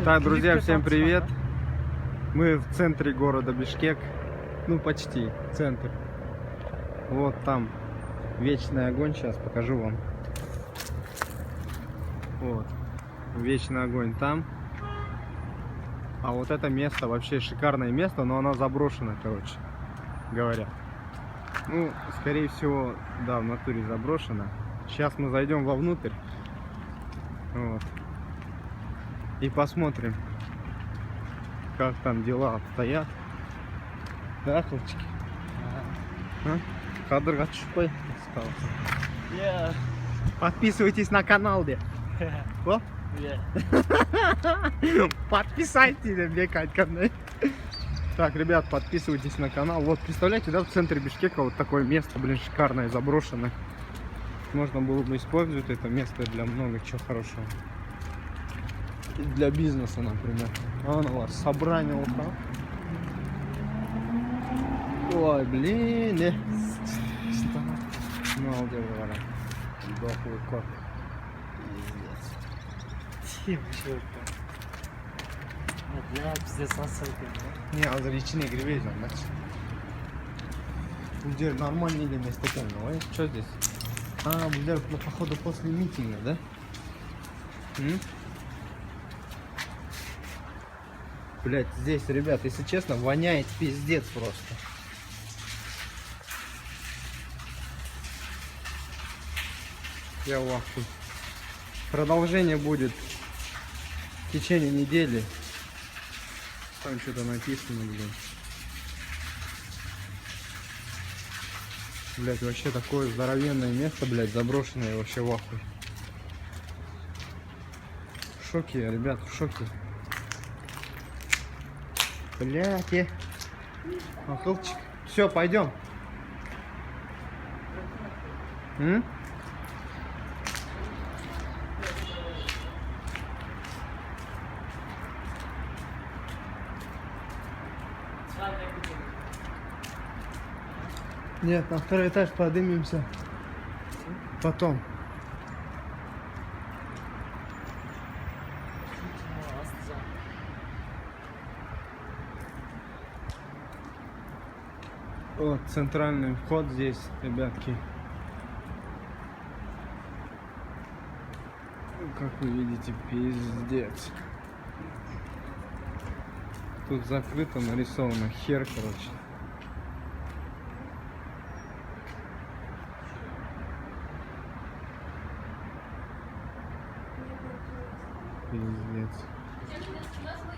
Так, друзья, всем привет! Мы в центре города Бишкек. Ну, почти центр. Вот там вечный огонь. Сейчас покажу вам. Вот. Вечный огонь там. А вот это место вообще шикарное место, но оно заброшено, короче говоря. Ну, скорее всего, да, в натуре заброшено. Сейчас мы зайдем вовнутрь. Вот. И посмотрим, как там дела обстоят. Да, хлопчики? Кадрга чупай. Подписывайтесь на канал, где? Подписайтесь, бегать ко мне. Так, ребят, подписывайтесь на канал. Вот, представляете, да, в центре Бишкека вот такое место, блин, шикарное, заброшенное. Можно было бы использовать это место для много чего хорошего. Для бизнеса, например. Вон у вас собрание уха. Ой, блин. Ну, где говорят. Дохлый кот. Не, а заречные грибы, значит. Где нормальные или место темного? Что здесь? А, блин, походу после митинга, да? Блять, здесь, ребят, если честно, воняет пиздец просто. Я в ахуе. Продолжение будет в течение недели. Там что-то написано, блин. Блять, вообще такое здоровенное место, блять, заброшенное, вообще в ахуе. В шоке, ребят, в шоке. Блять, Ахылчик. Все, пойдем. Нет, на второй этаж поднимемся. Потом. Вот центральный вход здесь, ребятки. Как вы видите, пиздец. Тут закрыто, нарисовано хер, короче. Пиздец.